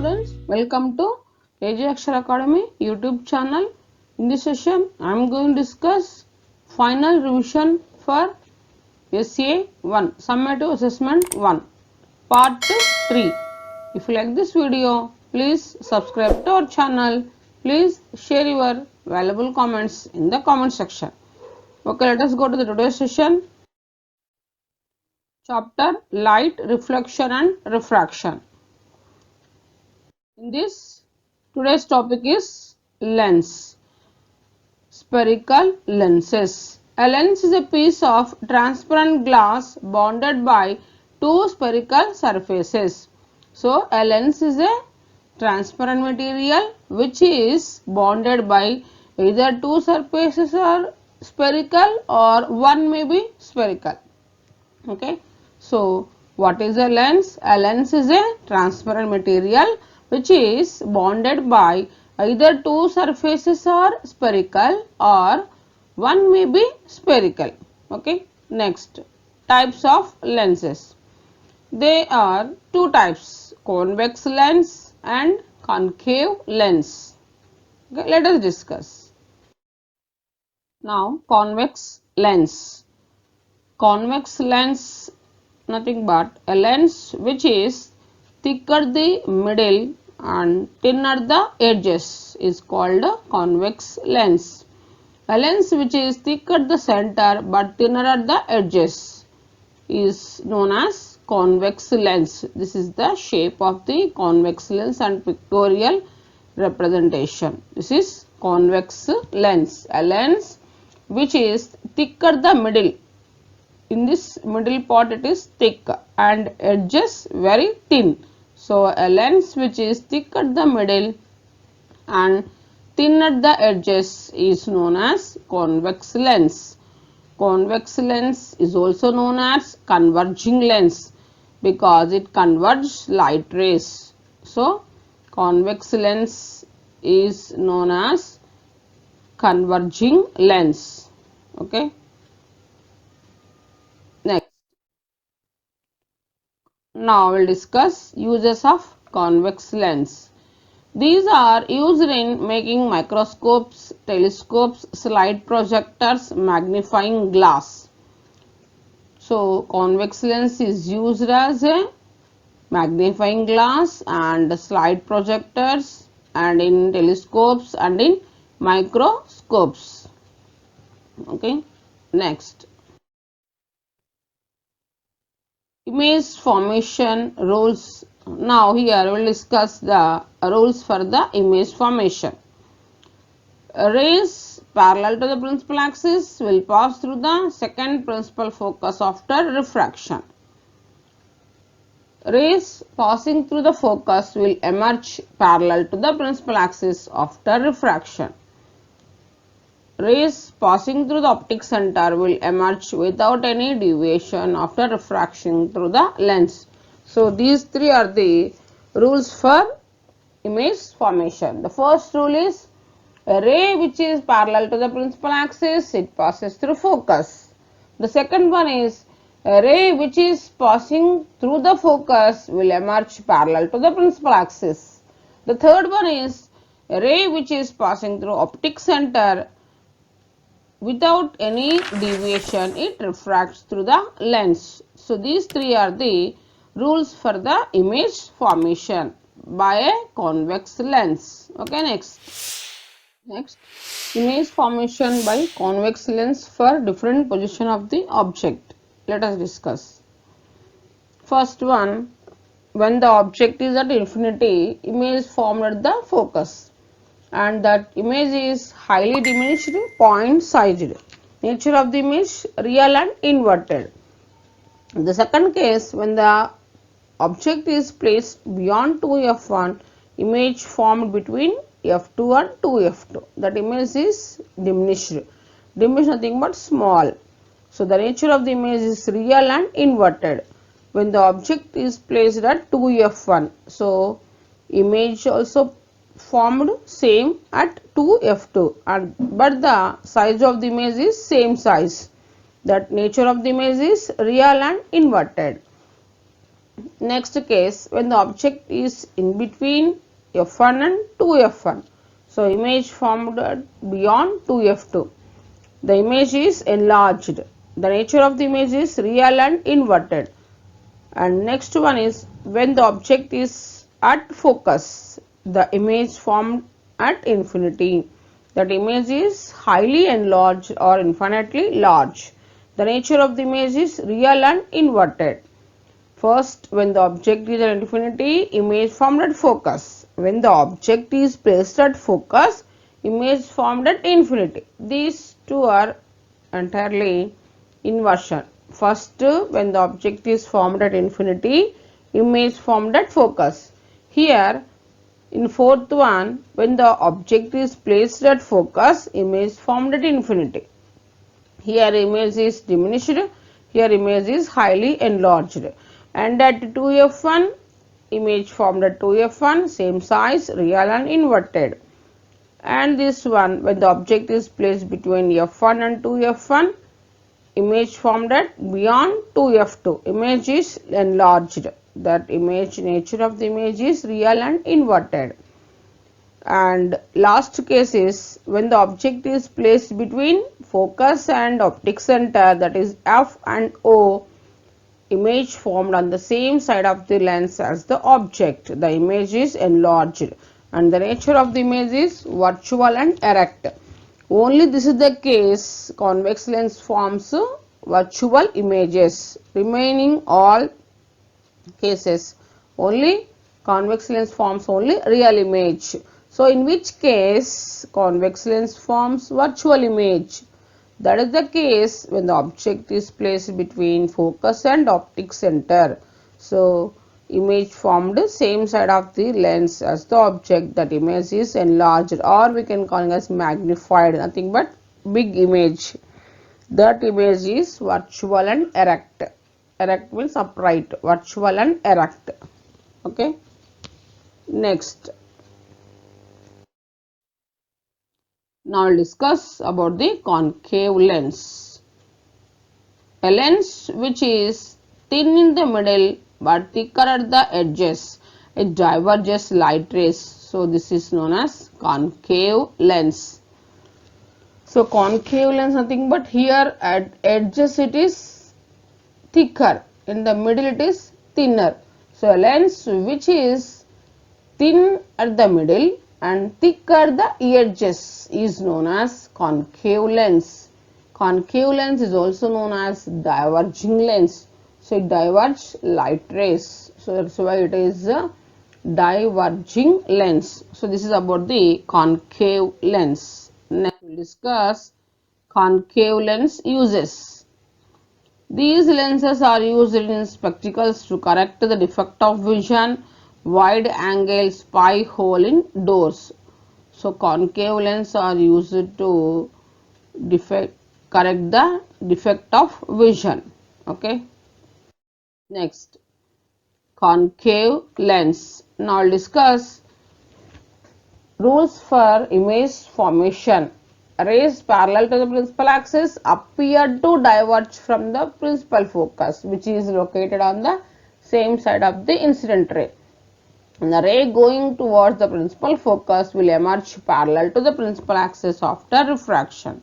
students, welcome to AJ Akshar Academy YouTube channel. In this session, I am going to discuss final revision for SA 1 Summative Assessment 1 Part 3. If you like this video, please subscribe to our channel. Please share your valuable comments in the comment section. Okay, let us go to the today's session. Chapter Light, Reflection and Refraction. In this, today's topic is lens. Spherical lenses. A lens is a piece of transparent glass bounded by two spherical surfaces. So, a lens is a transparent material which is bounded by either two surfaces are spherical or one may be spherical. Okay. So, what is a lens? A lens is a transparent material which is bounded by either two surfaces are spherical or one may be spherical. Okay. Next, types of lenses. They are two types, convex lens and concave lens. Okay. Let us discuss. Now, convex lens. Convex lens nothing but a lens which is thicker the middle and thinner the edges is called a convex lens. A lens which is thicker at the center but thinner at the edges is known as convex lens. This is the shape of the convex lens and pictorial representation. This is convex lens. A lens which is thicker the middle. In this middle part it is thick and edges very thin. So, a lens which is thick at the middle and thin at the edges is known as convex lens. Convex lens is also known as converging lens because it converges light rays. So, convex lens is known as converging lens. Okay. Next. Now we will discuss uses of convex lens. These are used in making microscopes, telescopes, slide projectors, magnifying glass. So, convex lens is used as a magnifying glass and slide projectors and in telescopes and in microscopes. Okay. Next. Image formation rules. Now here we will discuss the rules for the image formation. Rays parallel to the principal axis will pass through the second principal focus after refraction. Rays passing through the focus will emerge parallel to the principal axis after refraction. Rays passing through the optic center will emerge without any deviation after refraction through the lens. So, these three are the rules for image formation. The first rule is a ray which is parallel to the principal axis, it passes through focus. The second one is a ray which is passing through the focus will emerge parallel to the principal axis. The third one is a ray which is passing through optic center. Without any deviation, it refracts through the lens. So, these three are the rules for the image formation by a convex lens. Okay, next, image formation by convex lens for different position of the object. Let us discuss. First one, when the object is at infinity, image is formed at the focus. And that image is highly diminished, point sized. Nature of the image real and inverted. In the second case, when the object is placed beyond 2f1, image formed between f2 and 2f2. That image is diminished. Diminished nothing but small. So, the nature of the image is real and inverted. When the object is placed at 2f1, so image also formed same at 2f2 and but the size of the image is same size. That nature of the image is real and inverted. Next case, when the object is in between f1 and 2f1. So image formed beyond 2f2. The image is enlarged. The nature of the image is real and inverted. And next one is when the object is at focus, the image formed at infinity. That image is highly enlarged or infinitely large. The nature of the image is real and inverted. First, when the object is at infinity, image formed at focus. When the object is placed at focus, image formed at infinity. These two are entirely inversion. First, when the object is formed at infinity, image formed at focus. Here, in fourth one, when the object is placed at focus, image formed at infinity. Here image is diminished, here image is highly enlarged. And at 2f1, image formed at 2f1, same size, real and inverted. And this one, when the object is placed between f1 and 2f1, image formed at beyond 2f2, image is enlarged. That image, nature of the image is real and inverted. And last case is when the object is placed between focus and optic center, that is F and O, image formed on the same side of the lens as the object. The image is enlarged and the nature of the image is virtual and erect. Only this is the case convex lens forms virtual images. Remaining all cases only convex lens forms only real image. So in which case convex lens forms virtual image? That is the case when the object is placed between focus and optic center. So image formed same side of the lens as the object, that image is enlarged, or we can call it as magnified, nothing but big image. That image is virtual and erect. Erect means upright, virtual and erect. Okay. Next, now we'll discuss about the concave lens. A lens which is thin in the middle but thicker at the edges, it diverges light rays. So this is known as concave lens. So concave lens nothing but here at edges it is thicker, in the middle it is thinner. So a lens which is thin at the middle and thicker the edges is known as concave lens. Concave lens is also known as diverging lens. So it diverges light rays. So that's why it is a diverging lens. So this is about the concave lens. Next we will discuss concave lens uses. These lenses are used in spectacles to correct the defect of vision, wide angle spy hole in doors. So concave lenses are used to correct the defect of vision. Okay. Next, concave lens. Now I'll discuss rules for image formation. Rays parallel to the principal axis appear to diverge from the principal focus, which is located on the same side of the incident ray. And the ray going towards the principal focus will emerge parallel to the principal axis after refraction.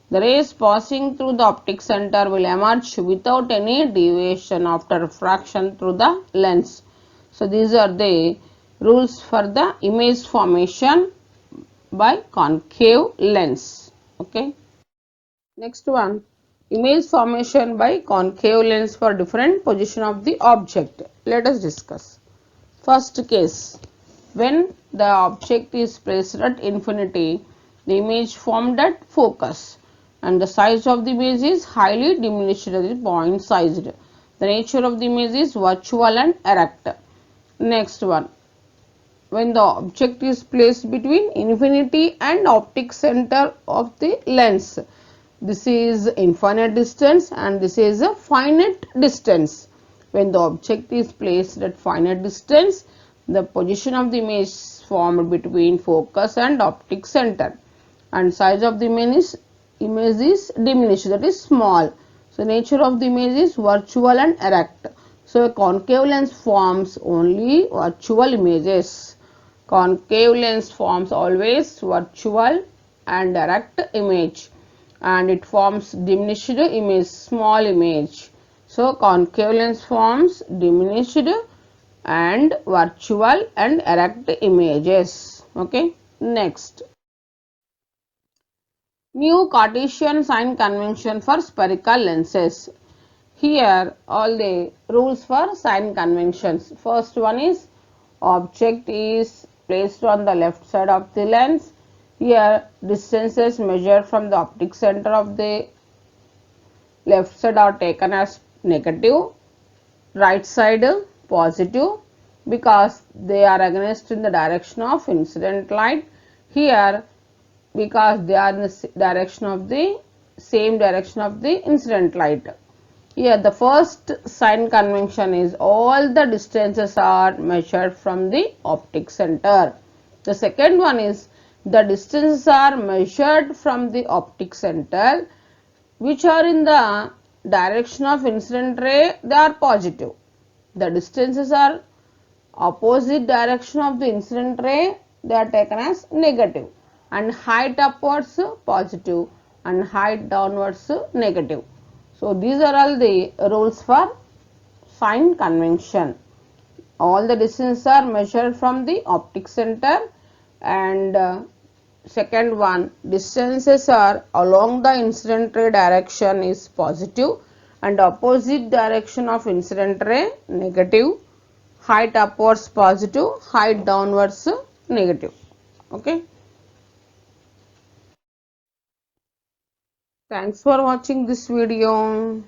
The rays passing through the optic center will emerge without any deviation after refraction through the lens. So these are the rules for the image formation by concave lens. Okay. Next one, image formation by concave lens for different position of the object. Let us discuss. First case, when the object is placed at infinity, the image formed at focus and the size of the image is highly diminished, that is point sized. The nature of the image is virtual and erect. Next one, when the object is placed between infinity and optic center of the lens, this is infinite distance and this is a finite distance. When the object is placed at finite distance, the position of the image is formed between focus and optic center and size of the image is diminished, that is small. So nature of the image is virtual and erect. So a concave lens forms only virtual images. Concave lens forms always virtual and direct image, and it forms diminished image, small image. So concave lens forms diminished and virtual and erect images. Okay. Next, new Cartesian sign convention for spherical lenses. Here all the rules for sign conventions. First one is object is placed on the left side of the lens. Here distances measured from the optic center of the left side are taken as negative, right side positive, because they are against in the direction of incident light. Here because they are in the direction of the same direction of the incident light. Here the first sign convention is all the distances are measured from the optic center. The second one is the distances are measured from the optic center which are in the direction of incident ray, they are positive. The distances are opposite direction of the incident ray, they are taken as negative, and height upwards positive and height downwards negative. So these are all the rules for sign convention. All the distances are measured from the optic center, and second one, distances are along the incident ray direction is positive and opposite direction of incident ray negative, height upwards positive, height downwards negative. Okay. Thanks for watching this video.